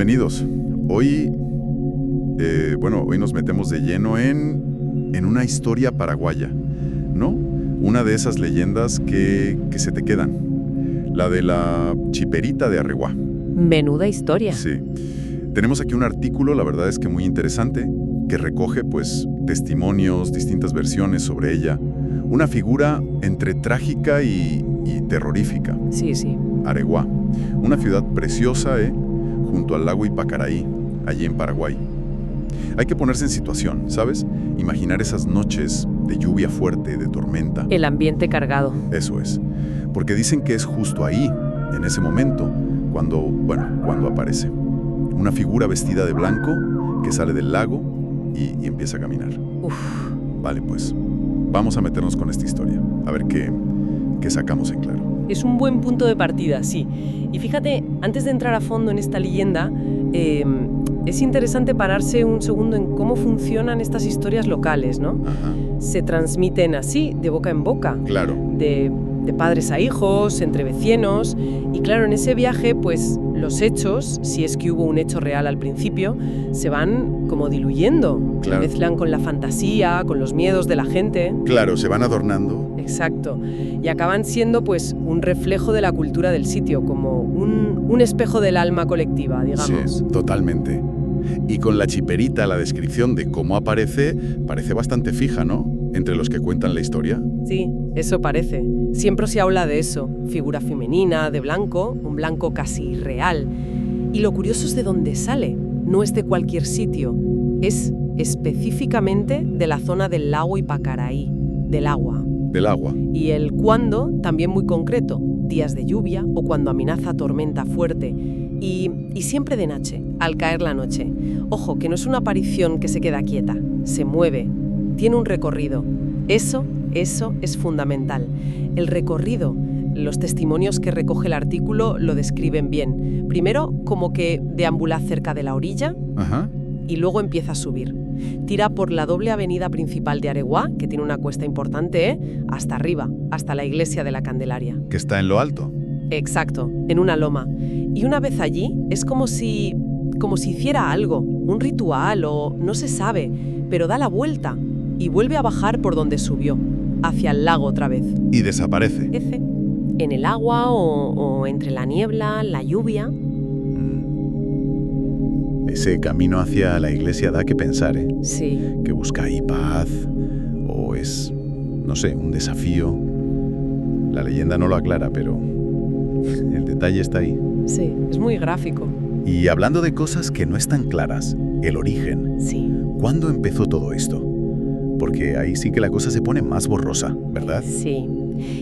bienvenidos. Hoy nos metemos de lleno en una historia paraguaya, ¿no? Una de esas leyendas que se te quedan. La de la chiperita de Areguá. Menuda historia. Sí. Tenemos aquí un artículo, la verdad es que muy interesante, que recoge, pues, testimonios, distintas versiones sobre ella. Una figura entre trágica y terrorífica. Sí, sí. Areguá, una ciudad preciosa, junto al lago Ipacaraí, allí en Paraguay. Hay que ponerse en situación, ¿sabes? Imaginar esas noches de lluvia fuerte, de tormenta. El ambiente cargado. Eso es. Porque dicen que es justo ahí, en ese momento, cuando aparece. Una figura vestida de blanco que sale del lago y empieza a caminar. Uf. Vale, pues, vamos a meternos con esta historia, a ver qué sacamos en claro. Es un buen punto de partida, sí. Y fíjate, antes de entrar a fondo en esta leyenda, es interesante pararse un segundo en cómo funcionan estas historias locales, ¿no? Ajá. Se transmiten así, de boca en boca. Claro. De padres a hijos, entre vecinos. Y claro, en ese viaje, pues los hechos, si es que hubo un hecho real al principio, se van como diluyendo. Claro. Se mezclan con la fantasía, con los miedos de la gente. Claro, se van adornando. Exacto. Y acaban siendo pues un reflejo de la cultura del sitio, como un espejo del alma colectiva, digamos. Sí, totalmente. Y con la chiperita, la descripción de cómo aparece, parece bastante fija, ¿no? Entre los que cuentan la historia. Sí, eso parece. Siempre se habla de eso. Figura femenina, de blanco, un blanco casi irreal. Y lo curioso es de dónde sale. No es de cualquier sitio. Es específicamente de la zona del lago Ipacaraí, del agua. Del agua. Y el cuándo también muy concreto. Días de lluvia o cuando amenaza tormenta fuerte. Y siempre de noche, al caer la noche. Ojo, que no es una aparición que se queda quieta. Se mueve. Tiene un recorrido. Eso es fundamental. El recorrido, los testimonios que recoge el artículo lo describen bien. Primero, como que deambula cerca de la orilla. Ajá. Y luego empieza a subir. Tira por la doble avenida principal de Areguá, que tiene una cuesta importante, hasta arriba, hasta la iglesia de la Candelaria. Que está en lo alto. Exacto, en una loma. Y una vez allí, es como si hiciera algo, un ritual o no se sabe, pero da la vuelta y vuelve a bajar por donde subió, hacia el lago otra vez. Y desaparece. En el agua o entre la niebla, la lluvia. Ese camino hacia la iglesia da que pensar, ¿eh? Sí. Que busca ahí paz, o es, no sé, un desafío. La leyenda no lo aclara, pero el detalle está ahí. Sí, es muy gráfico. Y hablando de cosas que no están claras, el origen. Sí. ¿Cuándo empezó todo esto? Porque ahí sí que la cosa se pone más borrosa, ¿verdad? Sí.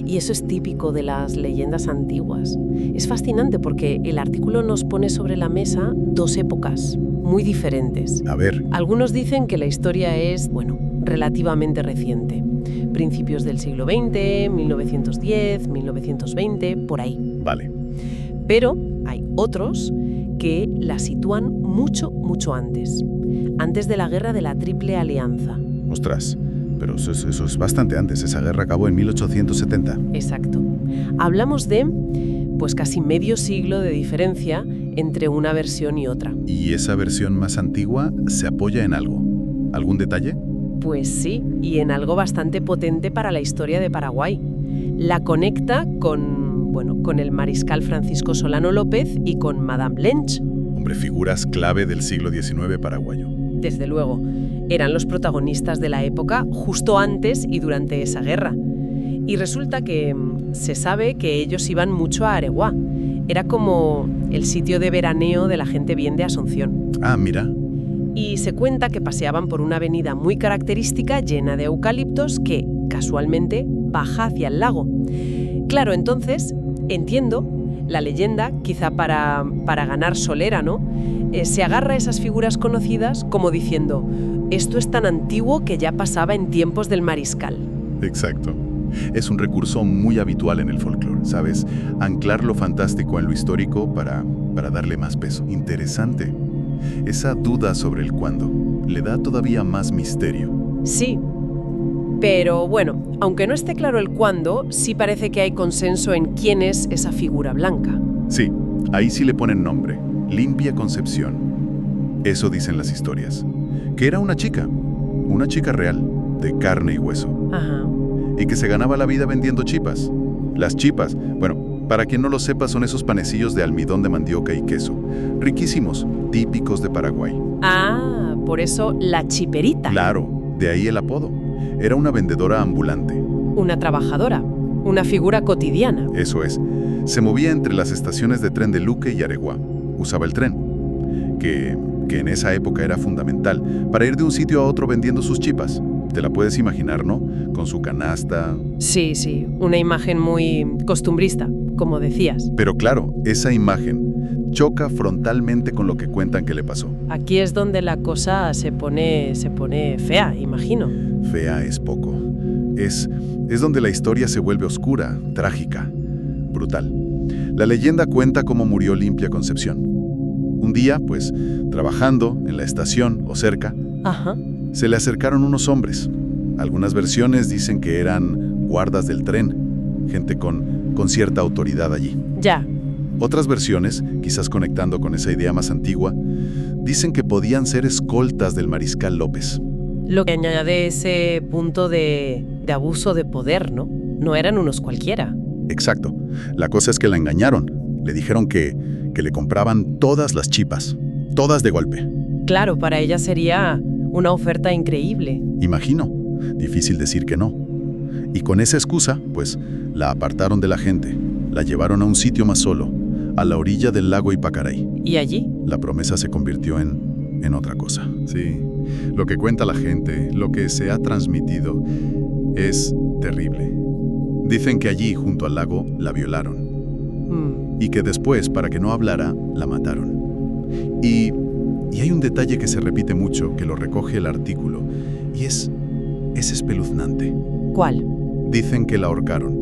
Y eso es típico de las leyendas antiguas. Es fascinante porque el artículo nos pone sobre la mesa dos épocas muy diferentes. A ver. Algunos dicen que la historia es, relativamente reciente. Principios del siglo XX, 1910, 1920, por ahí. Vale. Pero hay otros que la sitúan mucho, mucho antes. Antes de la guerra de la Triple Alianza. Ostras, pero eso es bastante antes. Esa guerra acabó en 1870. Exacto. Hablamos de, casi medio siglo de diferencia entre una versión y otra. ¿Y esa versión más antigua se apoya en algo? ¿Algún detalle? Pues sí, y en algo bastante potente para la historia de Paraguay. La conecta con el mariscal Francisco Solano López y con Madame Lench. Hombre, figuras clave del siglo XIX paraguayo. Desde luego, eran los protagonistas de la época justo antes y durante esa guerra. Y resulta que se sabe que ellos iban mucho a Areguá. Era como el sitio de veraneo de la gente bien de Asunción. Ah, mira. Y se cuenta que paseaban por una avenida muy característica llena de eucaliptos que, casualmente, baja hacia el lago. Claro, entonces, entiendo, la leyenda, quizá para ganar solera, ¿no? Se agarra a esas figuras conocidas como diciendo, esto es tan antiguo que ya pasaba en tiempos del mariscal. Exacto. Es un recurso muy habitual en el folclore, ¿sabes? Anclar lo fantástico en lo histórico para darle más peso. Interesante. Esa duda sobre el cuándo le da todavía más misterio. Sí, pero aunque no esté claro el cuándo, sí parece que hay consenso en quién es esa figura blanca. Sí, ahí sí le ponen nombre. Limpia Concepción. Eso dicen las historias. Que era una chica real, de carne y hueso. Ajá. Y que se ganaba la vida vendiendo chipas. Las chipas, bueno, para quien no lo sepa, son esos panecillos de almidón de mandioca y queso. Riquísimos, típicos de Paraguay. Ah, por eso la chiperita. Claro, de ahí el apodo. Era una vendedora ambulante. Una trabajadora, una figura cotidiana. Eso es. Se movía entre las estaciones de tren de Luque y Areguá. Usaba el tren, que en esa época era fundamental, para ir de un sitio a otro vendiendo sus chipas. Te la puedes imaginar, ¿no? Con su canasta. Sí, una imagen muy costumbrista, como decías. Pero claro, esa imagen choca frontalmente con lo que cuentan que le pasó. Aquí es donde la cosa se pone fea, imagino. Fea es poco. Es donde la historia se vuelve oscura, trágica, brutal. La leyenda cuenta cómo murió Limpia Concepción. Un día, pues, trabajando en la estación o cerca, Ajá. se le acercaron unos hombres. Algunas versiones dicen que eran guardas del tren, gente con cierta autoridad allí. Ya. Otras versiones, quizás conectando con esa idea más antigua, dicen que podían ser escoltas del mariscal López. Lo que añade ese punto de abuso de poder, ¿no? No eran unos cualquiera. Exacto. La cosa es que la engañaron. Le dijeron que le compraban todas las chipas, todas de golpe. Claro, para ella sería una oferta increíble. Imagino. Difícil decir que no. Y con esa excusa, pues, la apartaron de la gente. La llevaron a un sitio más solo, a la orilla del lago Ipacaray. ¿Y allí? La promesa se convirtió en otra cosa. Sí. Lo que cuenta la gente, lo que se ha transmitido, es terrible. Dicen que allí, junto al lago, la violaron. Y que después, para que no hablara, la mataron. Y hay un detalle que se repite mucho, que lo recoge el artículo, y es espeluznante. ¿Cuál? Dicen que la ahorcaron,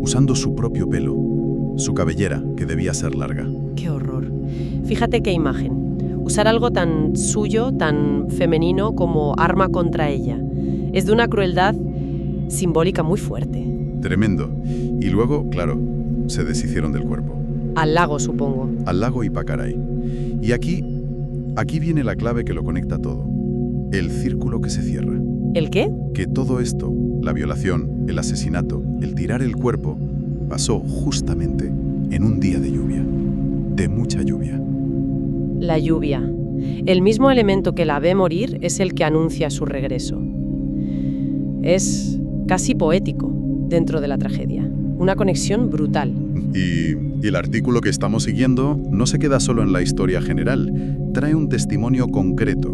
usando su propio pelo, su cabellera, que debía ser larga. ¡Qué horror! Fíjate qué imagen. Usar algo tan suyo, tan femenino como arma contra ella. Es de una crueldad simbólica muy fuerte. Tremendo. Y luego, claro, se deshicieron del cuerpo. Al lago, supongo. Al lago Ipacaray. Y aquí viene la clave que lo conecta todo. El círculo que se cierra. ¿El qué? Que todo esto, la violación, el asesinato, el tirar el cuerpo, pasó justamente en un día de lluvia. De mucha lluvia. La lluvia. El mismo elemento que la ve morir es el que anuncia su regreso. Es casi poético dentro de la tragedia. Una conexión brutal. Y el artículo que estamos siguiendo no se queda solo en la historia general. Trae un testimonio concreto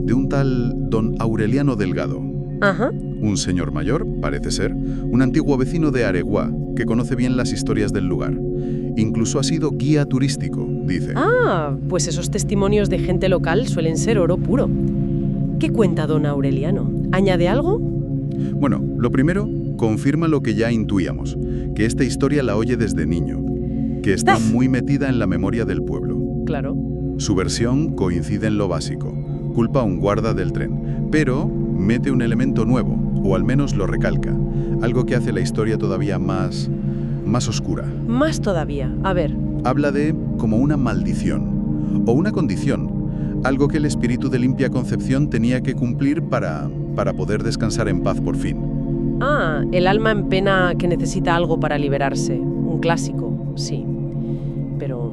de un tal don Aureliano Delgado. Ajá. Un señor mayor, parece ser, un antiguo vecino de Areguá, que conoce bien las historias del lugar. Incluso ha sido guía turístico, dice. Ah, pues esos testimonios de gente local suelen ser oro puro. ¿Qué cuenta don Aureliano? ¿Añade algo? Bueno, lo primero, confirma lo que ya intuíamos, que esta historia la oye desde niño, que está muy metida en la memoria del pueblo. Claro. Su versión coincide en lo básico, culpa a un guarda del tren, pero mete un elemento nuevo, o al menos lo recalca, algo que hace la historia todavía más oscura. Más todavía. A ver. Habla de como una maldición, o una condición, algo que el espíritu de Limpia Concepción tenía que cumplir para poder descansar en paz por fin. Ah, el alma en pena que necesita algo para liberarse. Un clásico, sí. Pero,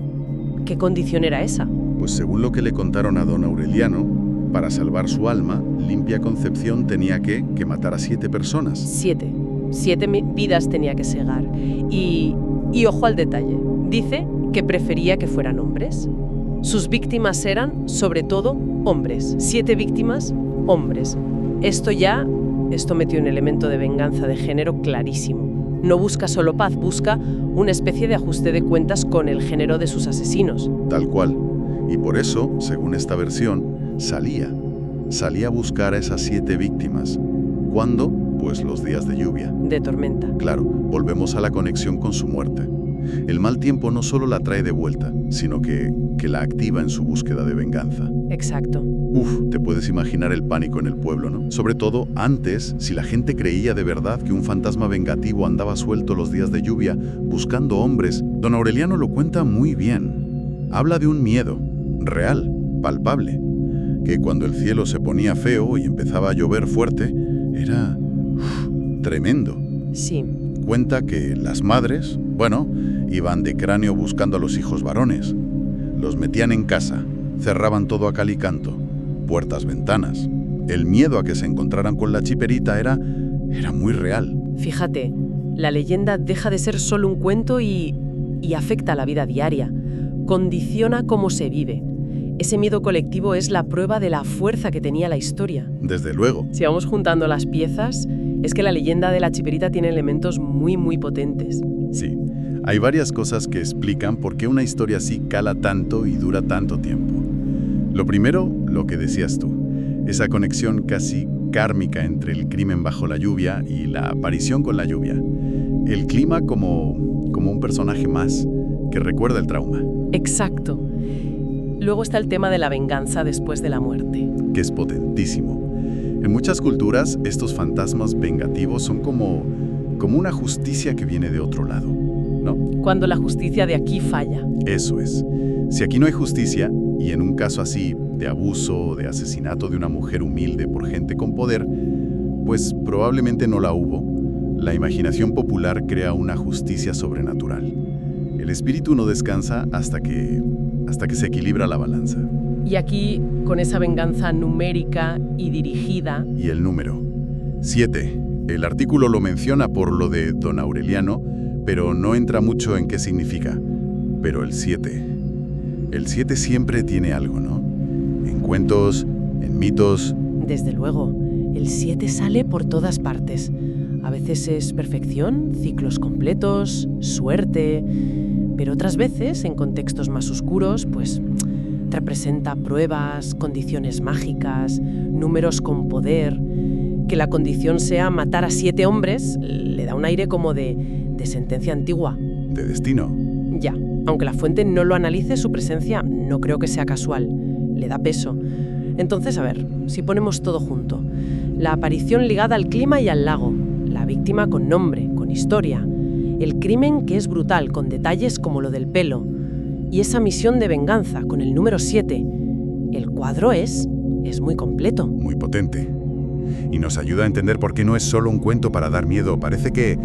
¿qué condición era esa? Pues según lo que le contaron a don Aureliano, para salvar su alma, Limpia Concepción tenía que matar a 7 personas. 7. 7 vidas tenía que segar. Y ojo al detalle. Dice que prefería que fueran hombres. Sus víctimas eran, sobre todo, hombres. 7 víctimas, hombres. Esto metió un elemento de venganza de género clarísimo. No busca solo paz, busca una especie de ajuste de cuentas con el género de sus asesinos. Tal cual. Y por eso, según esta versión, salía a buscar a esas 7 víctimas. ¿Cuándo? Pues los días de lluvia. De tormenta. Claro, volvemos a la conexión con su muerte. El mal tiempo no solo la trae de vuelta, sino que la activa en su búsqueda de venganza. Exacto. Te puedes imaginar el pánico en el pueblo, ¿no? Sobre todo antes, si la gente creía de verdad que un fantasma vengativo andaba suelto los días de lluvia buscando hombres. Don Aureliano lo cuenta muy bien. Habla de un miedo, real, palpable. Que cuando el cielo se ponía feo y empezaba a llover fuerte, era tremendo. Sí. Cuenta que las madres, iban de cráneo buscando a los hijos varones. Los metían en casa, cerraban todo a cal y canto, puertas, ventanas. El miedo a que se encontraran con la chiperita era muy real. Fíjate, la leyenda deja de ser solo un cuento y afecta a la vida diaria. Condiciona cómo se vive. Ese miedo colectivo es la prueba de la fuerza que tenía la historia. Desde luego. Si vamos juntando las piezas, es que la leyenda de la chiperita tiene elementos muy, muy potentes. Sí, hay varias cosas que explican por qué una historia así cala tanto y dura tanto tiempo. Lo primero, lo que decías tú, esa conexión casi kármica entre el crimen bajo la lluvia y la aparición con la lluvia. El clima como un personaje más que recuerda el trauma. Exacto. Luego está el tema de la venganza después de la muerte. Que es potentísimo. En muchas culturas, estos fantasmas vengativos son como una justicia que viene de otro lado, ¿no? Cuando la justicia de aquí falla. Eso es. Si aquí no hay justicia, y en un caso así de abuso o de asesinato de una mujer humilde por gente con poder, pues probablemente no la hubo. La imaginación popular crea una justicia sobrenatural. El espíritu no descansa hasta que se equilibra la balanza. Y aquí, con esa venganza numérica y dirigida... Y el número. 7. El artículo lo menciona por lo de don Aureliano, pero no entra mucho en qué significa. Pero el 7. El 7 siempre tiene algo, ¿no? En cuentos, en mitos... Desde luego, el 7 sale por todas partes. A veces es perfección, ciclos completos, suerte... Pero otras veces, en contextos más oscuros, pues representa pruebas, condiciones mágicas, números con poder. Que la condición sea matar a 7 hombres le da un aire como de sentencia antigua. De destino. Ya, aunque la fuente no lo analice, su presencia no creo que sea casual. Le da peso. Entonces, a ver, si ponemos todo junto. La aparición ligada al clima y al lago. La víctima con nombre, con historia. El crimen que es brutal, con detalles como lo del pelo. Y esa misión de venganza, con el número 7. El cuadro es muy completo. Muy potente. Y nos ayuda a entender por qué no es solo un cuento para dar miedo. Parece que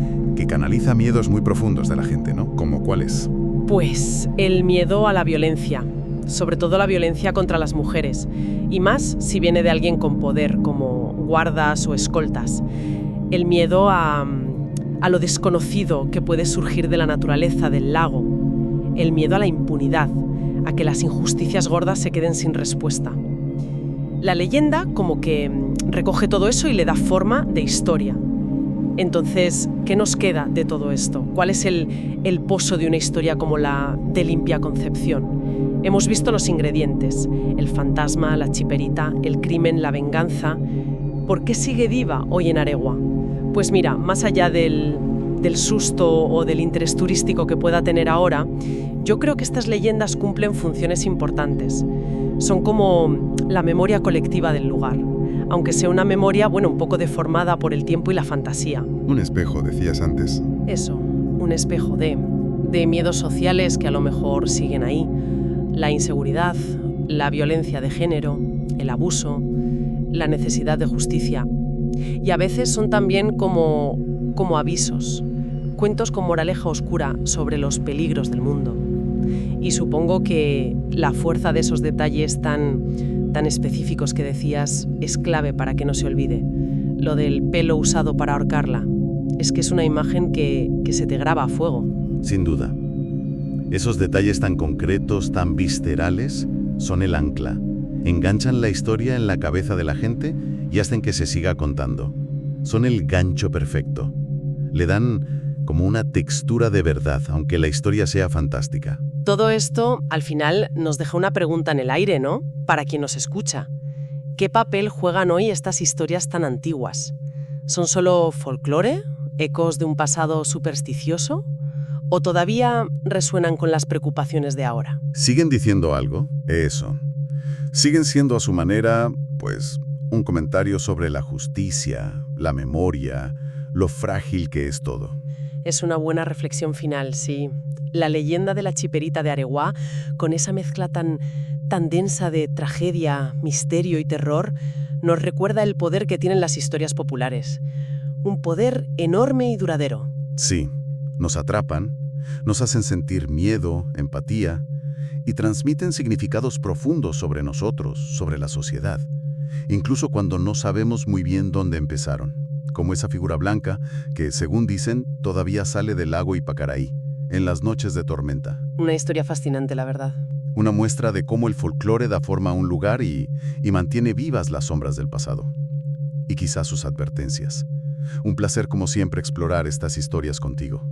canaliza miedos muy profundos de la gente, ¿no? ¿Cómo cuáles? Pues el miedo a la violencia. Sobre todo la violencia contra las mujeres. Y más si viene de alguien con poder, como guardas o escoltas. El miedo a lo desconocido que puede surgir de la naturaleza del lago. El miedo a la impunidad, a que las injusticias gordas se queden sin respuesta. La leyenda como que recoge todo eso y le da forma de historia. Entonces, ¿qué nos queda de todo esto? ¿Cuál es el pozo de una historia como la de Limpia Concepción? Hemos visto los ingredientes, el fantasma, la chiperita, el crimen, la venganza. ¿Por qué sigue viva hoy en Aregua? Pues mira, más allá del susto o del interés turístico que pueda tener ahora, yo creo que estas leyendas cumplen funciones importantes. Son como la memoria colectiva del lugar, aunque sea una memoria, un poco deformada por el tiempo y la fantasía. Un espejo, decías antes. Eso, un espejo de miedos sociales que a lo mejor siguen ahí. La inseguridad, la violencia de género, el abuso, la necesidad de justicia. Y a veces son también como avisos, cuentos con moraleja oscura sobre los peligros del mundo. Y supongo que la fuerza de esos detalles tan específicos que decías es clave para que no se olvide. Lo del pelo usado para ahorcarla, es que es una imagen que se te graba a fuego. Sin duda. Esos detalles tan concretos, tan viscerales, son el ancla. Enganchan la historia en la cabeza de la gente y hacen que se siga contando. Son el gancho perfecto. Le dan como una textura de verdad, aunque la historia sea fantástica. Todo esto, al final, nos deja una pregunta en el aire, ¿no? Para quien nos escucha. ¿Qué papel juegan hoy estas historias tan antiguas? ¿Son solo folclore? ¿Ecos de un pasado supersticioso? ¿O todavía resuenan con las preocupaciones de ahora? ¿Siguen diciendo algo? Eso. Siguen siendo a su manera, un comentario sobre la justicia, la memoria, lo frágil que es todo. Es una buena reflexión final, sí. La leyenda de la chiperita de Aregua, con esa mezcla tan tan densa de tragedia, misterio y terror nos recuerda el poder que tienen las historias populares. Un poder enorme y duradero. Sí, nos atrapan, nos hacen sentir miedo, empatía, y transmiten significados profundos sobre nosotros, sobre la sociedad, incluso cuando no sabemos muy bien dónde empezaron, como esa figura blanca que, según dicen, todavía sale del lago Ipacaraí, en las noches de tormenta. Una historia fascinante, la verdad. Una muestra de cómo el folclore da forma a un lugar y mantiene vivas las sombras del pasado. Y quizás sus advertencias. Un placer como siempre explorar estas historias contigo.